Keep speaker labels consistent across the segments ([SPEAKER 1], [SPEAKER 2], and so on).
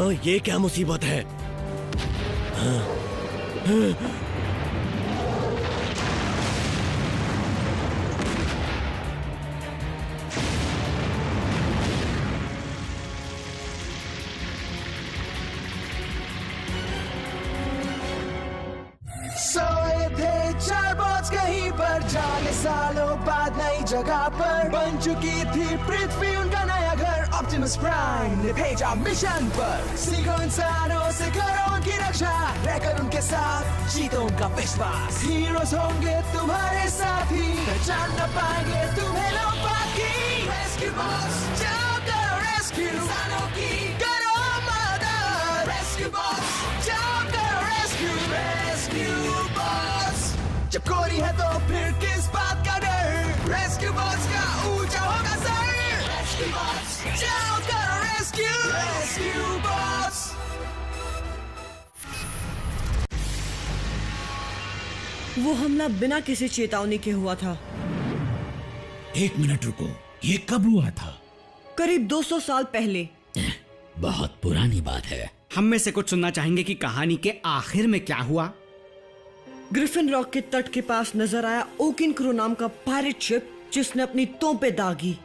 [SPEAKER 1] हाँ, ये क्या मुसीबत है? हाँ, हाँ।
[SPEAKER 2] सोए थे चार बॉस कहीं पर, जागे सालों बाद नई जगह पर, बन चुकी थी पृथ्वी उनका नया घर। ऑप्टिमस प्राइम ने भेजा मिशन पर, सीखो इंसानों से करो उनकी रक्षा, रहकर उनके साथ जीतो उनका विश्वास। हीरोज होंगे तुम्हारे साथी, पहचान न पाएंगे तुम्हें लोग बाकी। रेस्क्यू बॉस जाओ करो रेस्क्यू, इंसानों की करो मदद। रेस्क्यू बॉस जाओ करो रेस्क्यू, रेस्क्यू बॉस। जब कोरी है तो फिर किस बात का डर, रेस्क्यू बॉस का ऊंचा होगा सर। रेस्क्यू बॉस जाओ करो रेस्क्यू, रेस्क्यू बॉस।
[SPEAKER 3] वो हमला बिना किसी चेतावनी के हुआ था।
[SPEAKER 4] 1 मिनट रुको, ये कब हुआ था?
[SPEAKER 3] करीब 200 साल पहले।
[SPEAKER 4] बहुत पुरानी बात है।
[SPEAKER 5] हम में से कुछ सुनना चाहेंगे कि कहानी के आखिर में क्या हुआ।
[SPEAKER 3] ग्रिफिन रॉक के तट के पास नजर आया ओकिन क्रो नाम का पायरेट शिप, जिसने अपनी तोपें दागी।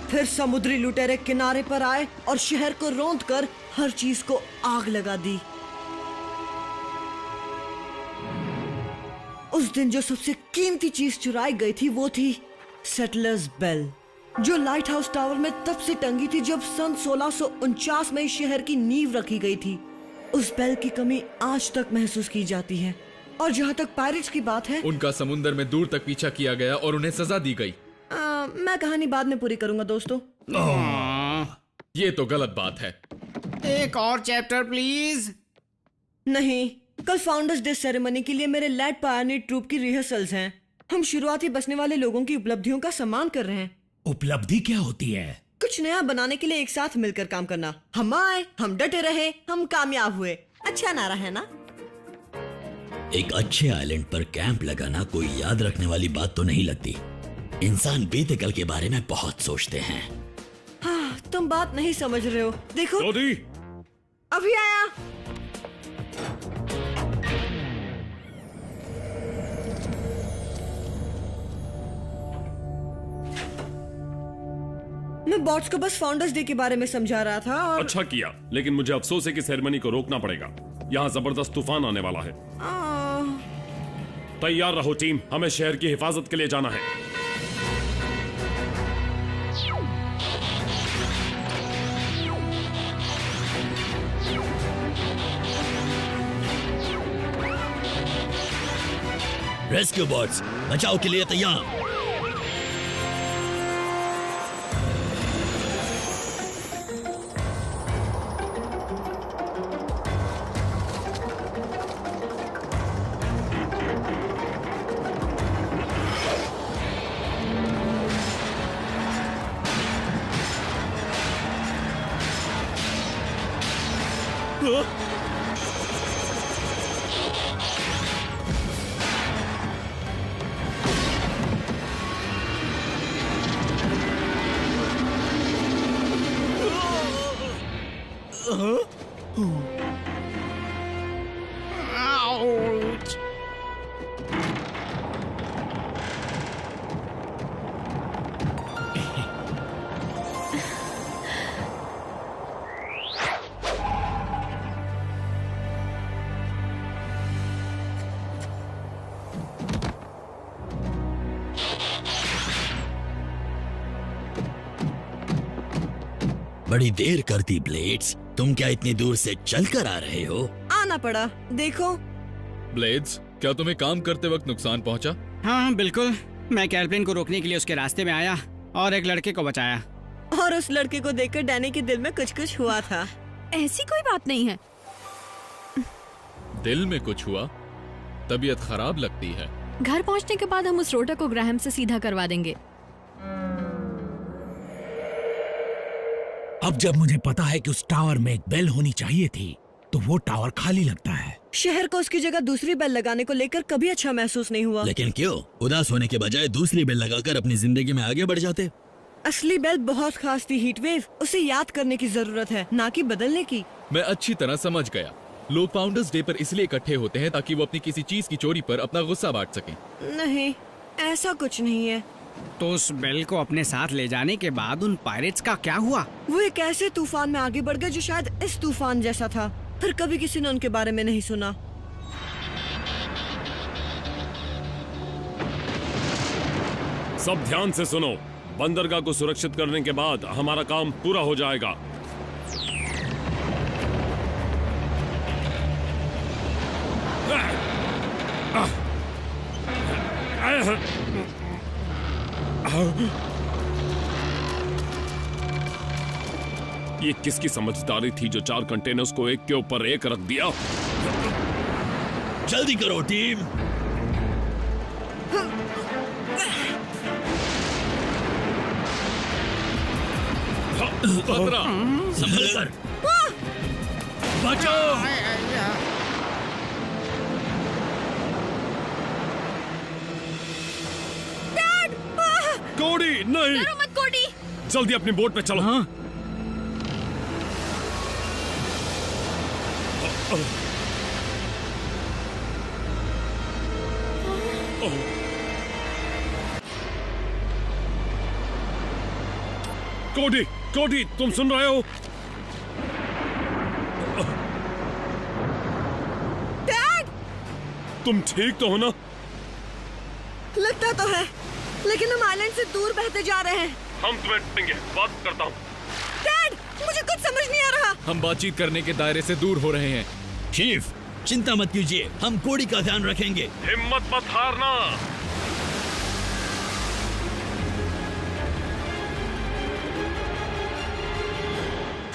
[SPEAKER 3] फिर समुद्री लुटेरे किनारे पर आए और शहर को रौंद कर हर चीज को आग लगा दी। उस दिन जो सबसे कीमती चीज चुराई गई थी वो थी सेटलर्स बेल, जो लाइट हाउस टावर में तब से टंगी थी जब सन 1649 में शहर की नींव रखी गई थी। उस बेल की कमी आज तक महसूस की जाती है। और जहाँ तक पायरेट्स की बात है,
[SPEAKER 6] उनका समुद्र में दूर तक पीछा किया गया और उन्हें सजा दी गई।
[SPEAKER 3] मैं कहानी बाद में पूरी करूंगा दोस्तों।
[SPEAKER 6] ये तो गलत बात है।
[SPEAKER 5] एक और चैप्टर प्लीज।
[SPEAKER 3] नहीं, कल फाउंडर्स डे सेरेमनी के लिए मेरे लैड पायनियर ट्रूप की रिहर्सल्स हैं। हम शुरुआती बचने वाले लोगों की उपलब्धियों का सम्मान कर रहे हैं।
[SPEAKER 4] उपलब्धि क्या होती है?
[SPEAKER 3] कुछ नया बनाने के लिए एक साथ मिलकर काम करना। हम आए, हम डटे रहे, हम कामयाब हुए। अच्छा नारा है ना?
[SPEAKER 4] एक अच्छे आइलैंड पर कैंप लगाना कोई याद रखने वाली बात तो नहीं लगती। इंसान बीते कल के बारे में बहुत सोचते हैं।
[SPEAKER 3] हाँ, तुम बात नहीं समझ रहे हो। देखो
[SPEAKER 6] चौधरी,
[SPEAKER 3] अभी आया। मैं बॉट्स को बस फाउंडर्स डे के बारे में समझा रहा था और...
[SPEAKER 7] अच्छा किया, लेकिन मुझे अफसोस है कि सेरेमनी को रोकना पड़ेगा। यहाँ जबरदस्त तूफान आने वाला है। तैयार रहो टीम, हमें शहर की हिफाजत के लिए जाना है।
[SPEAKER 4] रेस्क्यू बॉट्स बचाव के लिए तैयार। बड़ी देर करती ब्लेड्स, तुम क्या इतनी दूर से चल कर आ रहे हो?
[SPEAKER 3] आना पड़ा। देखो
[SPEAKER 6] ब्लेड्स, क्या तुम्हें काम करते वक्त नुकसान पहुंचा?
[SPEAKER 5] हाँ बिल्कुल, मैं कैल्पलिन को रोकने के लिए उसके रास्ते में आया और एक लड़के को बचाया।
[SPEAKER 3] और उस लड़के को देखकर डैनी के दिल में कुछ कुछ हुआ था।
[SPEAKER 8] ऐसी कोई बात नहीं है।
[SPEAKER 6] दिल में कुछ हुआ? तबीयत खराब लगती है।
[SPEAKER 8] घर पहुंचने के बाद हम उस रोटर को ग्राहम से सीधा करवा देंगे।
[SPEAKER 4] अब जब मुझे पता है कि उस टावर में एक बेल होनी चाहिए थी, तो वो टावर खाली लगता है।
[SPEAKER 3] शहर को उसकी जगह दूसरी बेल लगाने को लेकर कभी अच्छा महसूस नहीं हुआ।
[SPEAKER 4] लेकिन क्यों? उदास होने के बजाय दूसरी बेल लगाकर अपनी जिंदगी में आगे बढ़ जाते।
[SPEAKER 3] असली बेल बहुत खास थी हीटवेव, उसे याद करने की जरूरत है, ना कि बदलने की।
[SPEAKER 6] मैं अच्छी तरह समझ गया। लोग फाउंडर्स डे पर इसलिए इकट्ठे होते हैं ताकि वो अपनी किसी चीज की चोरी पर अपना गुस्सा बांट सकें।
[SPEAKER 3] नहीं, ऐसा कुछ नहीं है।
[SPEAKER 5] तो उस बेल को अपने साथ ले जाने के बाद उन पायरेट्स का क्या हुआ?
[SPEAKER 3] वो एक ऐसे तूफान में आगे बढ़ गए जो शायद इस तूफान जैसा था। फिर कभी किसी ने उनके बारे में नहीं सुना।
[SPEAKER 7] सब ध्यान से सुनो, बंदरगाह को सुरक्षित करने के बाद हमारा काम पूरा हो जाएगा। ये किसकी समझदारी थी जो 4 कंटेनर्स को एक के ऊपर एक रख दिया?
[SPEAKER 4] जल्दी करो टीम।
[SPEAKER 7] खतरा!
[SPEAKER 4] संभल कर, बचो।
[SPEAKER 7] कोडी नहीं,
[SPEAKER 8] डरो मत कोडी।
[SPEAKER 7] जल्दी अपनी बोट पे चलो।
[SPEAKER 5] हाँ?
[SPEAKER 7] कोडी, कोडी, तुम सुन रहे हो?
[SPEAKER 3] डैड!
[SPEAKER 7] तुम ठीक तो हो ना?
[SPEAKER 3] लगता तो है, लेकिन हम आइलैंड से दूर बहते जा रहे हैं।
[SPEAKER 7] हम तुम्हें देंगे, बात करता हूँ।
[SPEAKER 3] डैड, मुझे कुछ समझ नहीं आ रहा।
[SPEAKER 6] हम बातचीत करने के दायरे से दूर हो रहे हैं।
[SPEAKER 4] चीफ, चिंता मत कीजिए, हम कोडी का ध्यान रखेंगे।
[SPEAKER 7] हिम्मत मत हारना।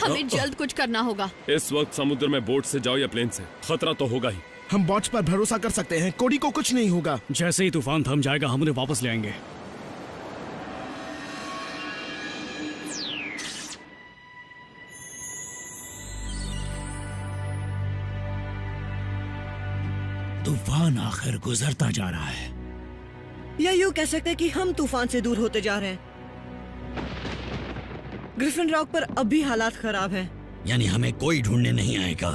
[SPEAKER 8] हमें जल्द कुछ करना होगा।
[SPEAKER 7] इस वक्त समुद्र में बोट से जाओ या प्लेन से, खतरा तो होगा ही।
[SPEAKER 2] हम वॉच पर भरोसा कर सकते हैं, कोडी को कुछ नहीं होगा।
[SPEAKER 5] जैसे ही तूफान थम जाएगा हम उन्हें वापस ले आएंगे।
[SPEAKER 1] तूफान आखिर गुजरता जा रहा है।
[SPEAKER 3] या यूं कह सकते हैं कि हम तूफान से दूर होते जा रहे हैं। ग्रिफिन रॉक पर अब भी हालात खराब हैं।
[SPEAKER 4] यानी हमें कोई ढूंढने नहीं आएगा।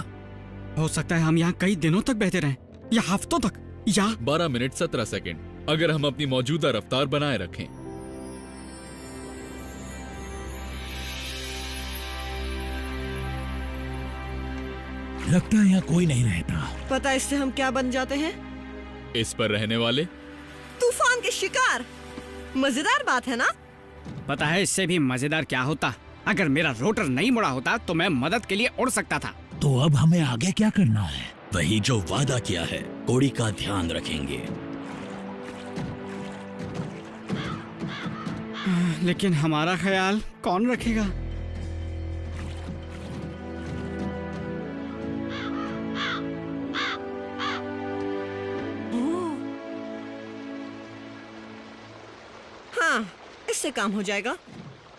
[SPEAKER 5] हो सकता है हम यहाँ कई दिनों तक बहते रहें, या हफ्तों तक, या
[SPEAKER 6] 12 मिनट 17 सेकंड, अगर हम अपनी मौजूदा रफ्तार बनाए रखें।
[SPEAKER 1] लगता है यहाँ कोई नहीं रहता।
[SPEAKER 3] पता है इससे हम क्या बन जाते हैं?
[SPEAKER 6] इस पर रहने वाले
[SPEAKER 3] तूफान के शिकार। मजेदार बात है ना?
[SPEAKER 5] पता है इससे भी मजेदार क्या होता? अगर मेरा रोटर नहीं मुड़ा होता तो मैं मदद के लिए उड़ सकता था।
[SPEAKER 1] तो अब हमें आगे क्या करना है?
[SPEAKER 4] वही जो वादा किया है, कोडी का ध्यान रखेंगे।
[SPEAKER 5] लेकिन हमारा ख्याल कौन रखेगा?
[SPEAKER 3] हाँ, इससे काम हो जाएगा।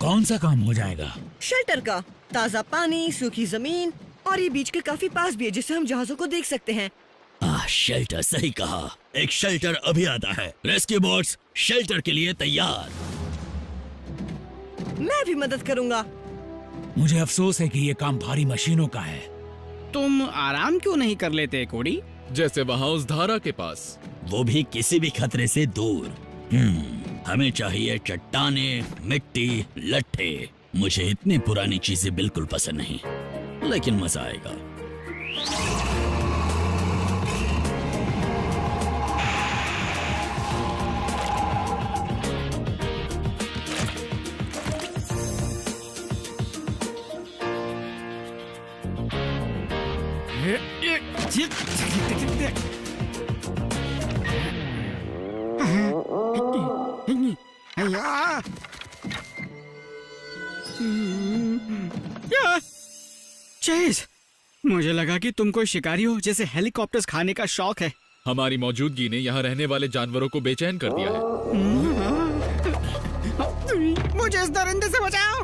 [SPEAKER 1] कौन सा काम हो जाएगा?
[SPEAKER 3] शेल्टर का। ताजा पानी, सूखी जमीन, और ये बीच के काफी पास भी है जिससे हम जहाजों को देख सकते हैं।
[SPEAKER 4] शेल्टर, सही कहा। एक शेल्टर अभी आता है। रेस्क्यू बोट्स शेल्टर के लिए तैयार।
[SPEAKER 3] मैं भी मदद करूंगा।
[SPEAKER 1] मुझे अफसोस है कि ये काम भारी मशीनों का है।
[SPEAKER 5] तुम आराम क्यों नहीं कर लेते कोडी?
[SPEAKER 6] जैसे वहाँ उस धारा के पास।
[SPEAKER 4] वो भी किसी भी खतरे से दूर। हमें चाहिए चट्टाने, मिट्टी, लट्ठे। मुझे इतनी पुरानी चीजें बिल्कुल पसंद नहीं, लेकिन मजा आएगा।
[SPEAKER 5] चेज, मुझे लगा कि तुम कोई शिकारी हो जिसे हेलीकॉप्टर्स खाने का शौक है।
[SPEAKER 6] हमारी मौजूदगी ने यहाँ रहने वाले जानवरों को बेचैन कर दिया है।
[SPEAKER 5] मुझे इस दरिंदे से बचाओ।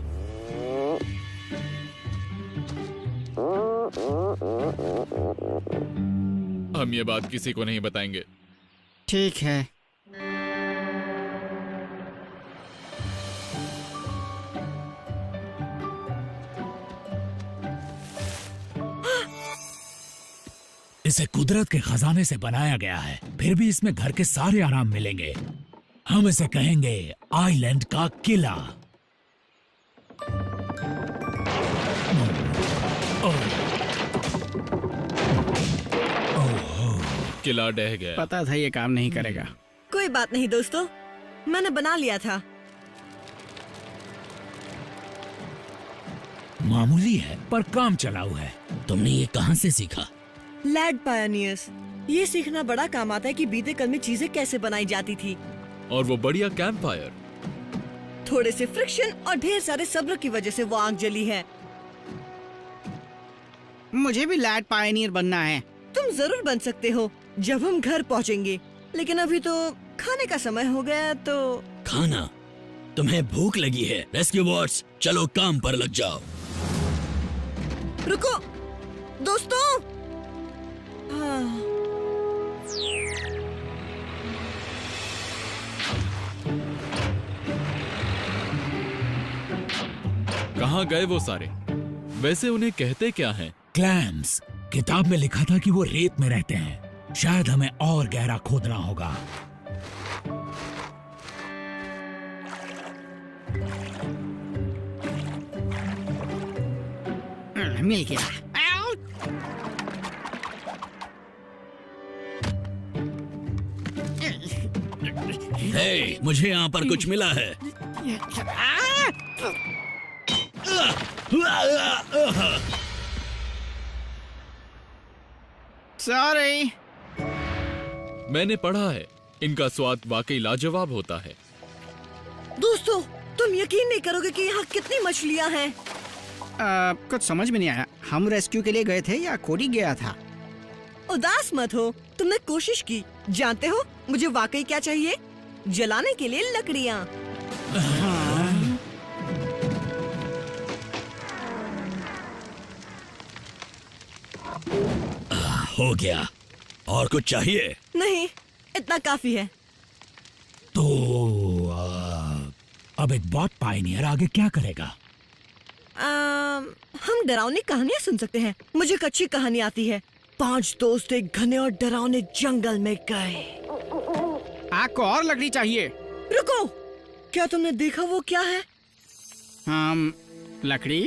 [SPEAKER 6] हम ये बात किसी को नहीं बताएंगे।
[SPEAKER 5] ठीक है।
[SPEAKER 9] इसे कुदरत के खजाने से बनाया गया है, फिर भी इसमें घर के सारे आराम मिलेंगे। हम इसे कहेंगे आइलैंड का किला।
[SPEAKER 6] किला ढह गया।
[SPEAKER 5] पता था ये काम नहीं करेगा।
[SPEAKER 3] कोई बात नहीं दोस्तों, मैंने बना लिया था।
[SPEAKER 9] मामूली है पर काम चलाऊ है।
[SPEAKER 4] तुमने ये कहाँ से सीखा?
[SPEAKER 3] Lead pioneers. ये सीखना बड़ा काम आता है कि बीते कल में चीजें कैसे बनाई जाती थी।
[SPEAKER 6] और वो बढ़िया कैंप फायर।
[SPEAKER 3] थोड़े से फ्रिक्शन और ढेर सारे सब्र की वजह से वो आग जली है।
[SPEAKER 5] मुझे भी लैड पायनियर बनना है।
[SPEAKER 3] तुम जरूर बन सकते हो जब हम घर पहुंचेंगे, लेकिन अभी तो खाने का समय हो गया। तो
[SPEAKER 4] खाना? तुम्हें भूख लगी है? रेस्क्यू बॉट्स, चलो काम पर लग जाओ।
[SPEAKER 3] रुको दोस्तों। हाँ।
[SPEAKER 6] कहाँ गए वो सारे? वैसे उन्हें कहते क्या हैं?
[SPEAKER 9] क्लैम्स। किताब में लिखा था कि वो रेत में रहते हैं। शायद हमें और गहरा खोदना होगा।
[SPEAKER 5] मिल गया।
[SPEAKER 4] हे, मुझे यहाँ पर कुछ मिला है।
[SPEAKER 5] सॉरी।
[SPEAKER 6] मैंने पढ़ा है, इनका स्वाद वाकई लाजवाब होता है।
[SPEAKER 3] दोस्तों, तुम यकीन नहीं करोगे कि यहाँ कितनी मछलियाँ हैं।
[SPEAKER 5] कुछ समझ में नहीं आया। हम रेस्क्यू के लिए गए थे या कोडी गया था?
[SPEAKER 3] उदास मत हो, तुमने कोशिश की। जानते हो मुझे वाकई क्या चाहिए? जलाने के लिए लकड़ियाँ।
[SPEAKER 4] हो गया। और कुछ चाहिए?
[SPEAKER 3] नहीं, इतना काफी है।
[SPEAKER 9] तो अब एक बॉट पायनियर आगे क्या करेगा?
[SPEAKER 3] हम डरावनी कहानियाँ सुन सकते हैं। मुझे एक अच्छी कहानी आती है। 5 दोस्त एक घने और डरावने जंगल में गए।
[SPEAKER 5] आपको और लकड़ी चाहिए?
[SPEAKER 3] रुको, क्या तुमने देखा वो क्या है?
[SPEAKER 5] लकड़ी?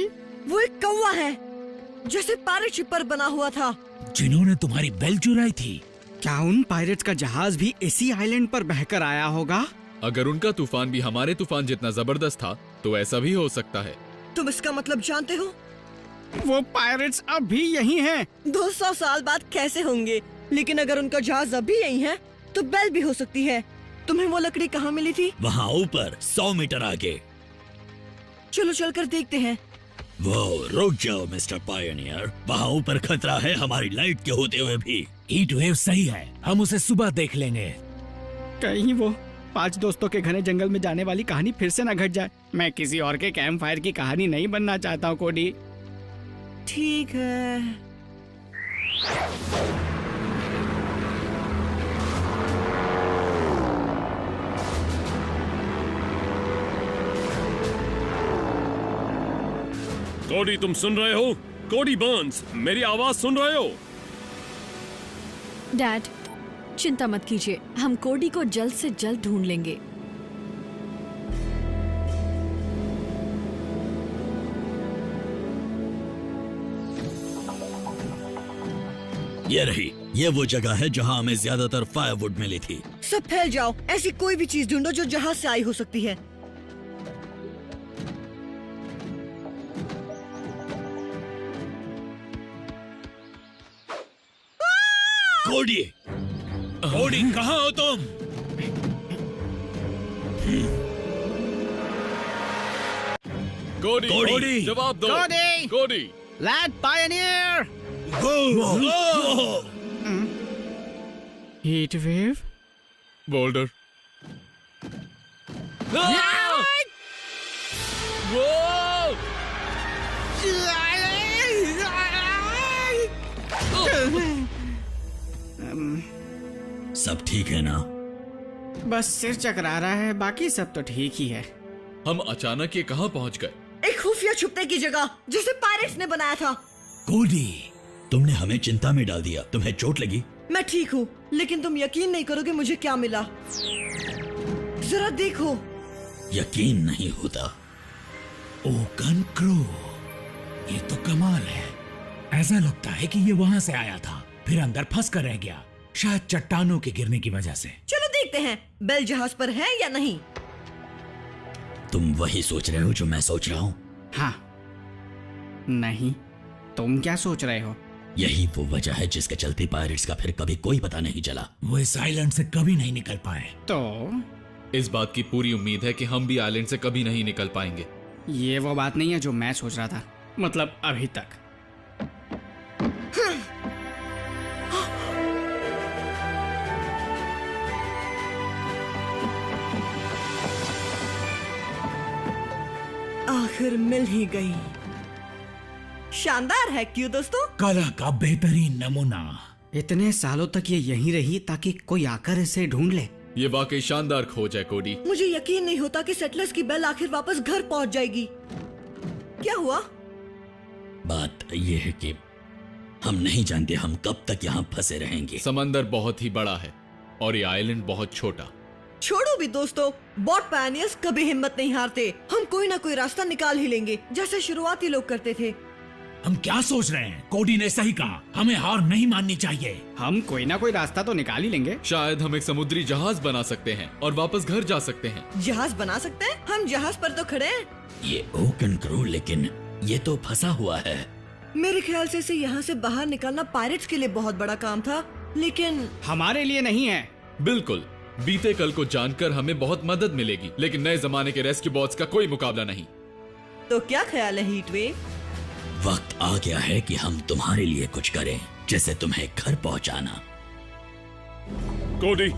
[SPEAKER 3] वो एक कौवा है, जैसे पायरेट शिप पर बना हुआ था।
[SPEAKER 9] जिन्होंने तुम्हारी बेल चुराई थी।
[SPEAKER 5] क्या उन पायरेट्स का जहाज भी इसी आइलैंड पर बहकर आया होगा?
[SPEAKER 6] अगर उनका तूफान भी हमारे तूफान जितना जबरदस्त था, तो ऐसा भी हो सकता है।
[SPEAKER 3] तुम इसका मतलब जानते हो?
[SPEAKER 5] वो पायरेट्स अब भी यही हैं।
[SPEAKER 3] 200 साल बाद कैसे होंगे? लेकिन अगर उनका जहाज अभी यही है, तो बेल भी हो सकती है। तुम्हें वो लकड़ी कहाँ मिली थी?
[SPEAKER 4] वहाँ ऊपर 100 मीटर आगे।
[SPEAKER 3] चलो चलकर देखते हैं।
[SPEAKER 4] वो रुक जाओ मिस्टर पायनियर, वहाँ ऊपर खतरा है हमारी लाइट के होते हुए भी।
[SPEAKER 9] हीट वेव सही है, हम उसे सुबह देख लेंगे।
[SPEAKER 5] कहीं वो 5 दोस्तों के घने जंगल में जाने वाली कहानी फिर से न घट जाए। मैं किसी और के कैंप फायर की कहानी नहीं बनना चाहता हूँ कोडी।
[SPEAKER 3] ठीक है।
[SPEAKER 7] कोडी, तुम सुन रहे हो? कोडी बर्न्स, मेरी आवाज सुन रहे हो?
[SPEAKER 8] डैड, चिंता मत कीजिए, हम कोडी को जल्द से जल्द ढूंढ लेंगे।
[SPEAKER 4] ये रही, ये वो जगह है जहाँ हमें ज्यादातर फायरवुड मिली थी।
[SPEAKER 3] सब फैल जाओ, ऐसी कोई भी चीज ढूंढो जो जहाज से आई हो सकती है।
[SPEAKER 4] कोडी,
[SPEAKER 9] कोडी कहाँ हो तुम?
[SPEAKER 6] कोडी,
[SPEAKER 4] कोडी,
[SPEAKER 6] जवाब दो।
[SPEAKER 5] Cody!
[SPEAKER 6] Cody,
[SPEAKER 5] lead pioneer! Heat wave?
[SPEAKER 6] Boulder.
[SPEAKER 4] सब ठीक है ना?
[SPEAKER 5] बस सिर चकरा रहा है, बाकी सब तो ठीक ही है।
[SPEAKER 6] हम अचानक ये कहाँ पहुँच गए?
[SPEAKER 3] एक खुफिया छुपने की जगह जिसे पायरेट्स ने बनाया था।
[SPEAKER 9] कोडी,
[SPEAKER 4] तुमने हमें चिंता में डाल दिया। तुम्हें चोट लगी?
[SPEAKER 3] मैं ठीक हूँ, लेकिन तुम यकीन नहीं करोगे मुझे क्या मिला। जरा देखो।
[SPEAKER 4] यकीन नहीं होता।
[SPEAKER 9] ओकन क्रो, ये तो कमाल है। ऐसा लगता है कि ये वहां से आया था, फिर अंदर फंस कर रह गया, शायद चट्टानों के गिरने की वजह से।
[SPEAKER 3] चलो देखते हैं बेल जहाज पर है या नहीं।
[SPEAKER 4] तुम वही सोच रहे हो जो मैं सोच रहा हूँ?
[SPEAKER 5] हाँ। नहीं, तुम क्या सोच रहे हो?
[SPEAKER 4] यही वो वजह है जिसके चलते पायरेट्स का फिर कभी कोई पता नहीं चला।
[SPEAKER 9] वो इस आइलैंड से कभी नहीं निकल पाए।
[SPEAKER 5] तो
[SPEAKER 6] इस बात की पूरी उम्मीद है कि हम भी आइलैंड से कभी नहीं निकल पाएंगे।
[SPEAKER 5] ये वो बात नहीं है जो मैं सोच रहा था, मतलब अभी तक।
[SPEAKER 3] आखिर मिल ही गई। शानदार है, क्यों दोस्तों?
[SPEAKER 9] कला का बेहतरीन नमूना।
[SPEAKER 5] इतने सालों तक ये यहीं रही ताकि कोई आकर इसे ढूंढ ले।
[SPEAKER 6] ये वाकई शानदार खोज है कोडी।
[SPEAKER 3] मुझे यकीन नहीं होता कि सेटलर्स की बेल आखिर वापस घर पहुंच जाएगी। क्या हुआ?
[SPEAKER 4] बात ये है कि हम नहीं जानते हम कब तक यहाँ फंसे रहेंगे।
[SPEAKER 6] समंदर बहुत ही बड़ा है और ये आइलैंड बहुत छोटा।
[SPEAKER 3] छोड़ो भी दोस्तों, बॉट पायनियर्स कभी हिम्मत नहीं हारते। हम कोई ना कोई रास्ता निकाल ही लेंगे, जैसे शुरुआती लोग करते थे।
[SPEAKER 9] हम क्या सोच रहे हैं? कोडी ने सही कहा, हमें हार नहीं माननी चाहिए।
[SPEAKER 5] हम कोई ना कोई रास्ता तो निकाल ही लेंगे।
[SPEAKER 6] शायद हम एक समुद्री जहाज बना सकते हैं और वापस घर जा सकते हैं।
[SPEAKER 3] जहाज बना सकते हैं? हम जहाज पर तो खड़े हैं।
[SPEAKER 4] ये ओकन क्रो, लेकिन ये तो फंसा हुआ है।
[SPEAKER 3] मेरे ख्याल से इसे यहाँ से बाहर निकालना पायरेट्स के लिए बहुत बड़ा काम था, लेकिन
[SPEAKER 5] हमारे लिए नहीं है।
[SPEAKER 6] बिल्कुल, बीते कल को जानकर हमें बहुत मदद मिलेगी, लेकिन नए जमाने के रेस्क्यू बॉट्स का कोई मुकाबला नहीं।
[SPEAKER 3] तो क्या ख्याल है हीटवेव?
[SPEAKER 4] वक्त आ गया है कि हम तुम्हारे लिए कुछ करें, जैसे तुम्हें घर पहुंचाना।
[SPEAKER 7] कोडी,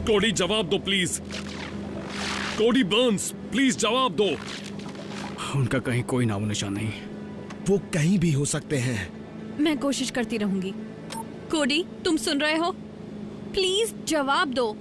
[SPEAKER 7] कोडी जवाब दो प्लीज। कोडी बर्न्स, प्लीज जवाब दो।
[SPEAKER 5] उनका कहीं कोई नामो निशान नहीं।
[SPEAKER 1] वो कहीं भी हो सकते हैं।
[SPEAKER 8] मैं कोशिश करती रहूंगी। कोडी, तुम सुन रहे हो? प्लीज जवाब दो।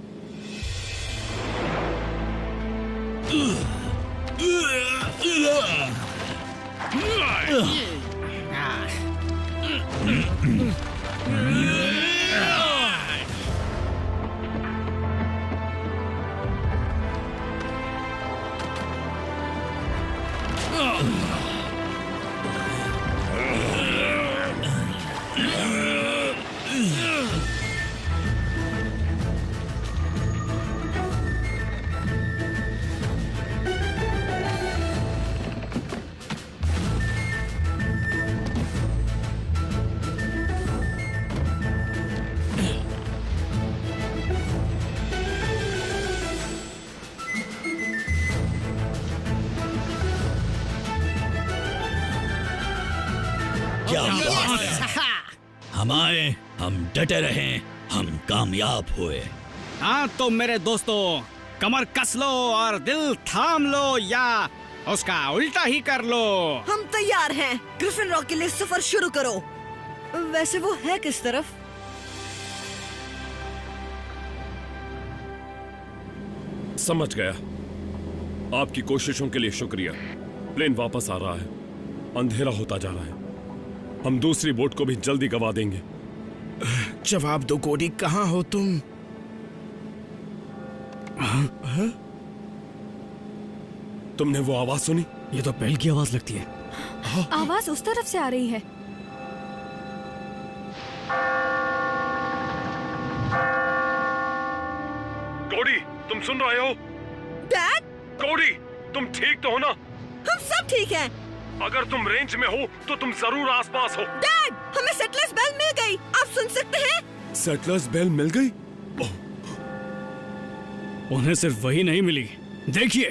[SPEAKER 4] क्या बात है? हम आए, हम डटे रहे, हम कामयाब हुए।
[SPEAKER 5] हाँ तो मेरे दोस्तों, कमर कस लो और दिल थाम लो, या उसका उल्टा ही कर लो।
[SPEAKER 3] हम तैयार हैं। ग्रिफिन रॉक के लिए सफर शुरू करो। वैसे वो है किस तरफ?
[SPEAKER 7] समझ गया। आपकी कोशिशों के लिए शुक्रिया। प्लेन वापस आ रहा है। अंधेरा होता जा रहा है। हम दूसरी बोट को भी जल्दी गवा देंगे।
[SPEAKER 1] जवाब दो कोडी, कहाँ हो तुम?
[SPEAKER 7] हाँ? तुमने वो आवाज सुनी?
[SPEAKER 5] ये तो बेल की आवाज लगती है।
[SPEAKER 8] आवाज उस तरफ से आ रही है।
[SPEAKER 7] कोडी, तुम सुन रहे हो?
[SPEAKER 3] डैड?
[SPEAKER 7] कोडी, तुम ठीक तो हो ना?
[SPEAKER 3] हम सब ठीक हैं।
[SPEAKER 7] अगर तुम रेंज में हो तो तुम जरूर आसपास हो।
[SPEAKER 3] डैड, हमें सेटलर्स बेल मिल गई। आप सुन सकते हैं?
[SPEAKER 7] सेटलर्स बेल मिल गई?
[SPEAKER 5] उन्हें सिर्फ वही नहीं मिली, देखिए।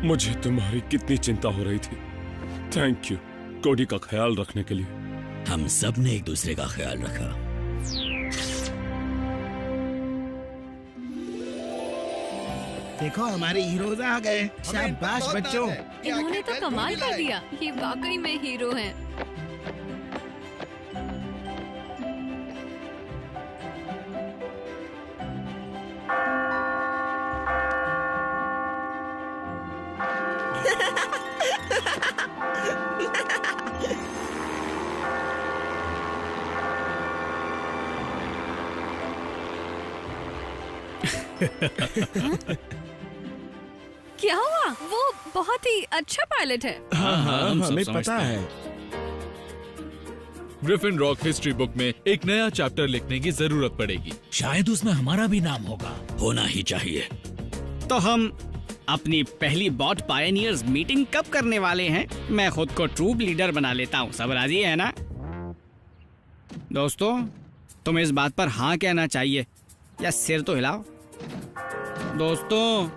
[SPEAKER 7] मुझे तुम्हारी कितनी चिंता हो रही थी। थैंक यू कोडी का ख्याल रखने के लिए।
[SPEAKER 4] हम सब ने एक दूसरे का ख्याल रखा।
[SPEAKER 1] देखो हमारे हीरोज आ गए। शाबाश बच्चों।
[SPEAKER 8] इन्होंने तो कमाल कर दिया। ये वाकई में हीरो हैं। क्या हुआ? वो बहुत ही अच्छा पायलट है।
[SPEAKER 1] हाँ हाँ
[SPEAKER 5] हम सब
[SPEAKER 1] हमें
[SPEAKER 5] समझते
[SPEAKER 1] पता
[SPEAKER 5] हैं।
[SPEAKER 1] है।
[SPEAKER 6] ग्रिफिन रॉक हिस्ट्री बुक में एक नया चैप्टर लिखने की जरूरत पड़ेगी।
[SPEAKER 9] शायद उसमें हमारा भी नाम होगा।
[SPEAKER 4] होना ही चाहिए।
[SPEAKER 5] तो हम अपनी पहली बॉट पायनियर्स मीटिंग कब करने वाले हैं? मैं खुद को ट्रूप लीडर बना लेता हूँ। सब राजी है ना? दोस्तों, तुम्हें इस बात पर हाँ कहना चाहिए या सिर तो हिलाओ। दोस्तों